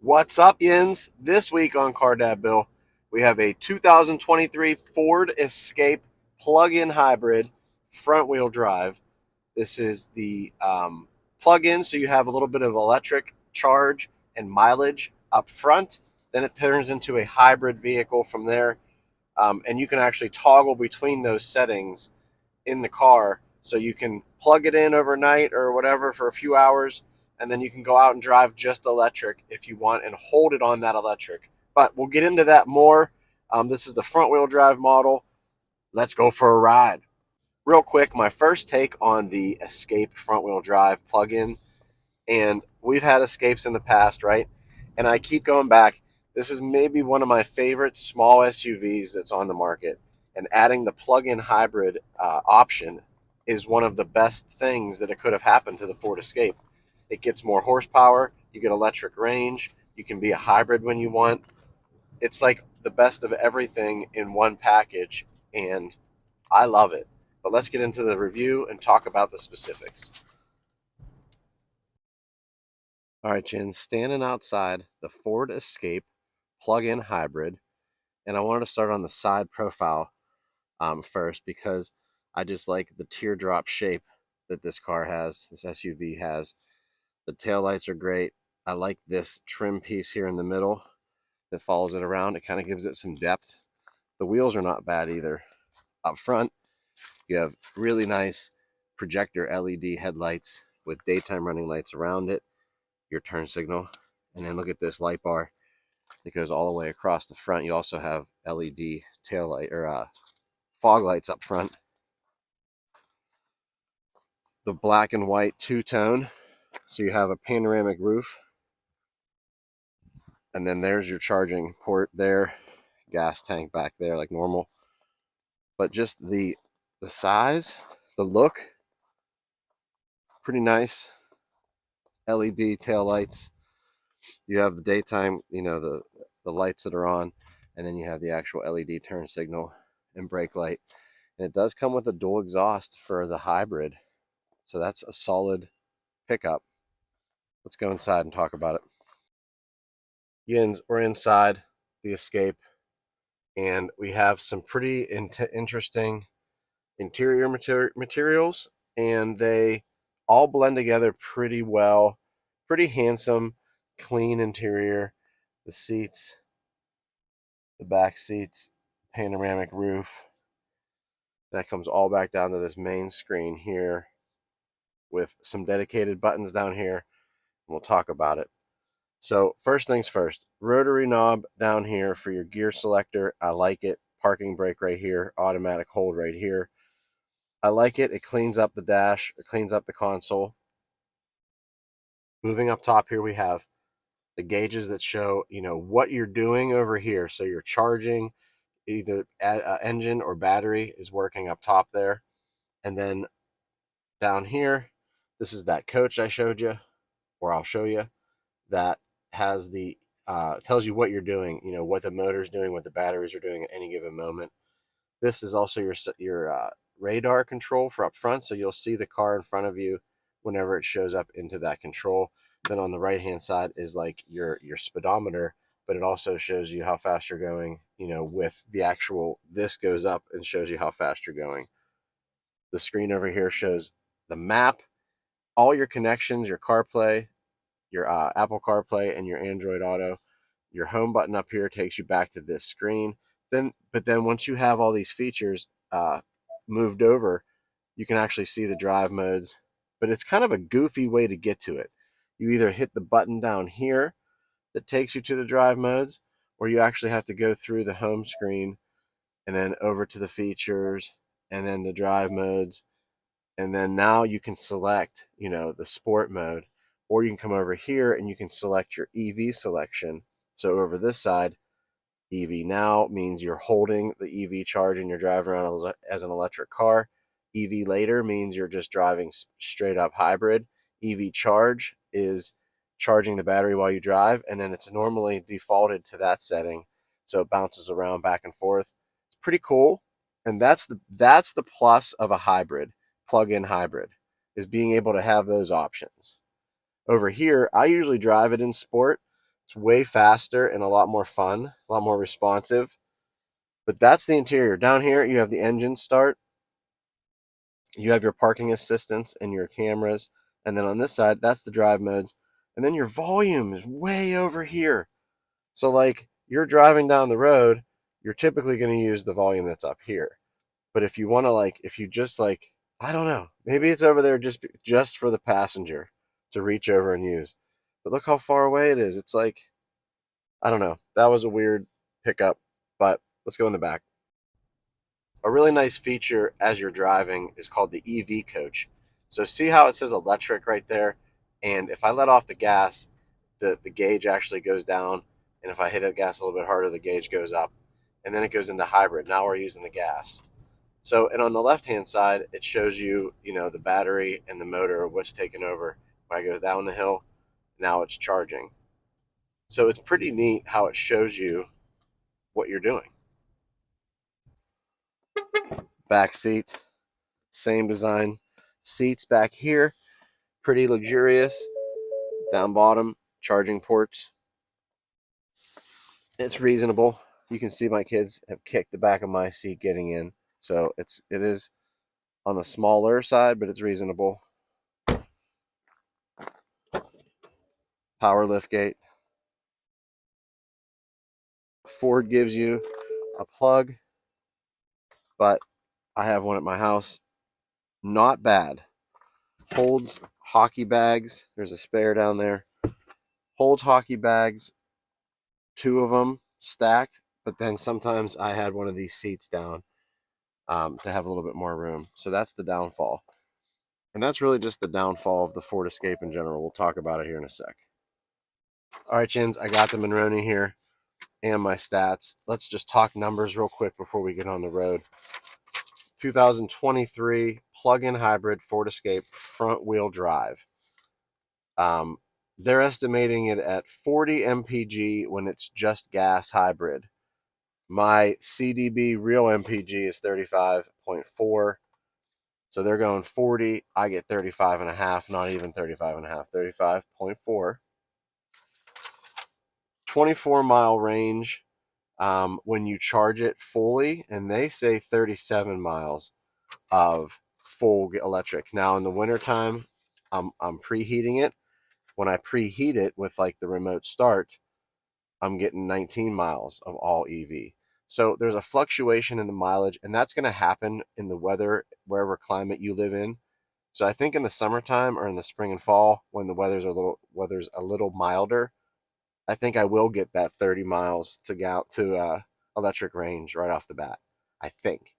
What's up, Yins? This week on Car Dad Bill, we have a 2023 Ford Escape plug-in hybrid front-wheel drive. This is the plug-in, so you have a little bit of electric charge and mileage up front. Then it turns into a hybrid vehicle from there, and you can actually toggle between those settings in the car, so you can plug it in overnight or whatever for a few hours, and then you can go out and drive just electric if you want and hold it on that electric. But we'll get into that more. This is the front wheel drive model. Let's go for a ride. Real quick, my first take on the Escape front wheel drive plug-in, and we've had Escapes in the past, right? And I keep going back. This is maybe one of my favorite small SUVs that's on the market, and adding the plug-in hybrid option is one of the best things that it could have happened to the Ford Escape. It gets more horsepower, you get electric range, you can be a hybrid when you want. It's like the best of everything in one package, and I love it. But let's get into the review and talk about the specifics. All right, Jen, standing outside the Ford Escape plug-in hybrid, and I wanted to start on the side profile first because I just like the teardrop shape that this car has, this SUV has. The taillights are great. I like this trim piece here in the middle that follows it around. It kind of gives it some depth. The wheels are not bad either. Up front, you have really nice projector LED headlights with daytime running lights around it, your turn signal, and then look at this light bar that goes all the way across the front. You also have LED tail light or fog lights up front. The black and white two-tone, so you have a panoramic roof, and then there's your charging port there, gas tank back there like normal. But just the size, the look, pretty nice. LED tail lights. You have the daytime, the lights that are on, and then you have the actual LED turn signal and brake light. And it does come with a dual exhaust for the hybrid, so that's a solid pickup. Let's go inside and talk about it. Yins, we're inside the Escape, and we have some pretty interesting interior materials, and they all blend together pretty well. Pretty handsome, clean interior. The seats, the back seats, panoramic roof. That comes all back down to this main screen here with some dedicated buttons down here, and we'll talk about it. So first things first, rotary knob down here for your gear selector. I like it. Parking brake right here, automatic hold right here. I like it. It cleans up the dash. It cleans up the console. Moving up top here, we have the gauges that show, what you're doing over here. So you're charging, either engine or battery is working up top there. And then down here, this is that coach I showed you, or I'll show you, that has the tells you what you're doing, what the motor's doing, what the batteries are doing at any given moment. This is also your radar control for up front, so you'll see the car in front of you whenever it shows up into that control. Then on the right hand side is like your speedometer, but it also shows you how fast you're going, with the actual, this goes up and shows you how fast you're going. The screen over here shows the map, all your connections, your CarPlay, your Apple CarPlay, and your Android Auto. Your home button up here takes you back to this screen. But then once you have all these features moved over, you can actually see the drive modes. But it's kind of a goofy way to get to it. You either hit the button down here that takes you to the drive modes, or you actually have to go through the home screen and then over to the features and then the drive modes. And then now you can select, the sport mode, or you can come over here and you can select your EV selection. So over this side, EV now means you're holding the EV charge and you're driving around as an electric car. EV later means you're just driving straight up hybrid. EV charge is charging the battery while you drive, and then it's normally defaulted to that setting, so it bounces around back and forth. It's pretty cool, and that's the plus of a hybrid, plug-in hybrid, is being able to have those options. Over here, I usually drive it in sport, It's way faster and a lot more fun, a lot more responsive. But that's the interior. Down here, you have the engine start. You have your parking assistance and your cameras. And then on this side, that's the drive modes. And then your volume is way over here. So, like, you're driving down the road, you're typically going to use the volume that's up here. But if you want to, like, if you just, like, I don't know, maybe it's over there just for the passenger to reach over and use. But look how far away it is. It's like, I don't know. That was a weird pickup, but let's go in the back. A really nice feature as you're driving is called the EV coach. So see how it says electric right there? And if I let off the gas, the gauge actually goes down. And if I hit the gas a little bit harder, the gauge goes up. And then it goes into hybrid. Now we're using the gas. So, and on the left-hand side, it shows you, the battery and the motor, what's taken over. When I go down the hill, now it's charging. So it's pretty neat how it shows you what you're doing. Back seat, same design. Seats back here, pretty luxurious. Down bottom, charging ports. It's reasonable. You can see my kids have kicked the back of my seat getting in. So it is on the smaller side, but it's reasonable. Power lift gate. Ford gives you a plug, but I have one at my house. Not bad. Holds hockey bags. There's a spare down there. Holds hockey bags, two of them stacked, but then sometimes I had one of these seats down to have a little bit more room. So that's the downfall. And that's really just the downfall of the Ford Escape in general. We'll talk about it here in a sec. All right, Chins, I got the Monroney here and my stats. Let's just talk numbers real quick before we get on the road. 2023 plug-in hybrid Ford Escape front-wheel drive. They're estimating it at 40 mpg when it's just gas hybrid. My CDB real mpg is 35.4. So they're going 40. I get 35 and a half, not even 35 and a half, 35.4. 24-mile range when you charge it fully, and they say 37 miles of full electric. Now in the wintertime, I'm preheating it. When I preheat it with like the remote start, I'm getting 19 miles of all EV. So there's a fluctuation in the mileage, and that's going to happen in the weather, wherever climate you live in. So I think in the summertime or in the spring and fall, when the weather's a little milder, I think I will get that 30 miles to electric range right off the bat. I think.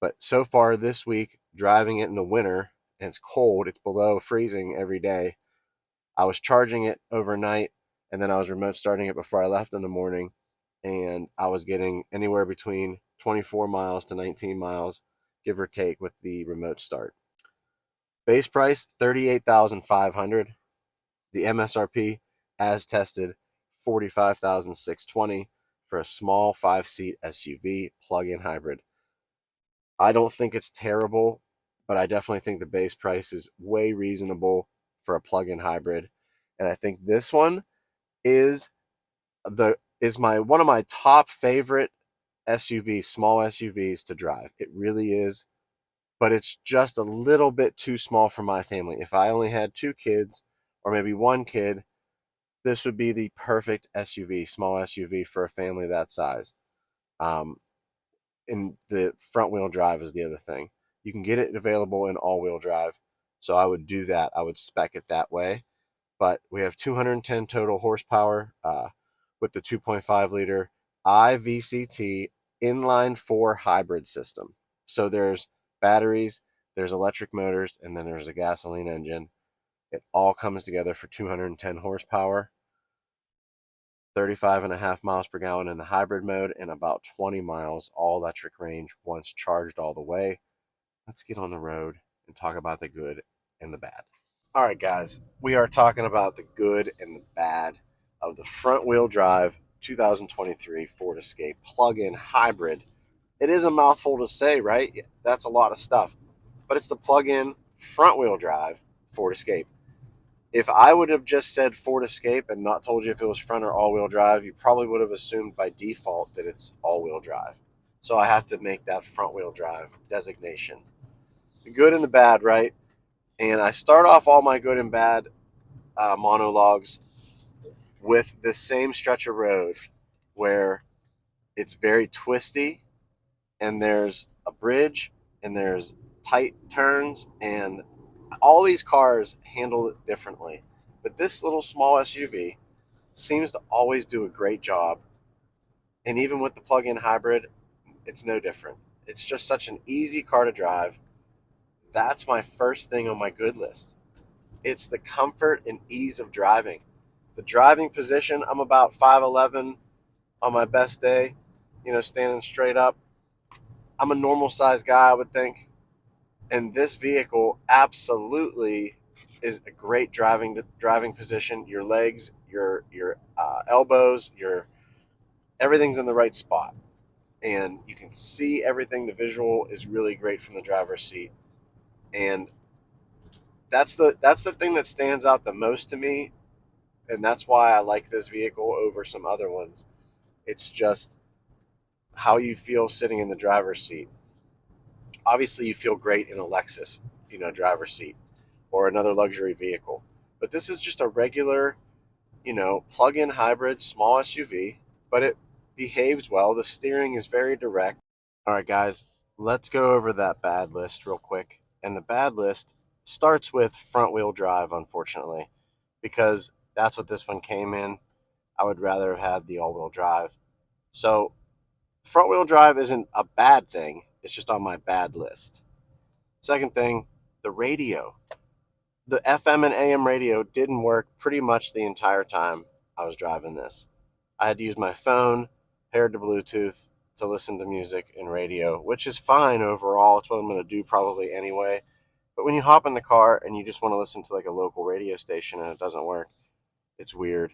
But so far this week, driving it in the winter and it's cold, it's below freezing every day. I was charging it overnight, and then I was remote starting it before I left in the morning, and I was getting anywhere between 24 miles to 19 miles, give or take, with the remote start. Base price $38,500. The MSRP, as tested, $45,620 for a small 5-seat SUV plug-in hybrid. I don't think it's terrible, but I definitely think the base price is way reasonable for a plug-in hybrid. And I think this one is one of my top favorite SUVs, small SUVs to drive. It really is, but it's just a little bit too small for my family. If I only had 2 kids or maybe 1 kid, this would be the perfect SUV, small SUV for a family that size. And the front wheel drive is the other thing. You can get it available in all-wheel drive, so I would do that. I would spec it that way. But we have 210 total horsepower with the 2.5 liter IVCT inline 4 hybrid system. So there's batteries, there's electric motors, and then there's a gasoline engine. It all comes together for 210 horsepower, 35 and a half miles per gallon in the hybrid mode, and about 20 miles all electric range once charged all the way. Let's get on the road and talk about the good and the bad. All right, guys, we are talking about the good and the bad of the front wheel drive 2023 Ford Escape plug-in hybrid. It is a mouthful to say, right? That's a lot of stuff, but it's the plug-in front wheel drive Ford Escape. If I would have just said Ford Escape and not told you if it was front or all-wheel drive, you probably would have assumed by default that it's all-wheel drive. So I have to make that front-wheel drive designation. The good and the bad, right? And I start off all my good and bad monologues with the same stretch of road where it's very twisty and there's a bridge and there's tight turns, and all these cars handle it differently. But this little small SUV seems to always do a great job. And even with the plug-in hybrid, it's no different. It's just such an easy car to drive. That's my first thing on my good list. It's the comfort and ease of driving. The driving position, I'm about 5'11 on my best day, standing straight up. I'm a normal sized guy, I would think. And this vehicle absolutely is a great driving position. Your legs, your elbows, your everything's in the right spot, and you can see everything. The visual is really great from the driver's seat, and that's the thing that stands out the most to me, and that's why I like this vehicle over some other ones. It's just how you feel sitting in the driver's seat. Obviously, you feel great in a Lexus, driver's seat or another luxury vehicle, but this is just a regular, plug-in hybrid small SUV, but it behaves well. The steering is very direct. All right, guys, let's go over that bad list real quick. And the bad list starts with front wheel drive, unfortunately, because that's what this one came in. I would rather have had the all wheel drive. So, front wheel drive isn't a bad thing, it's just on my bad list. Second thing, the radio. The FM and AM radio didn't work pretty much the entire time I was driving this. I had to use my phone paired to Bluetooth to listen to music and radio, which is fine overall. It's what I'm going to do probably anyway. But when you hop in the car and you just want to listen to like a local radio station and it doesn't work, it's weird.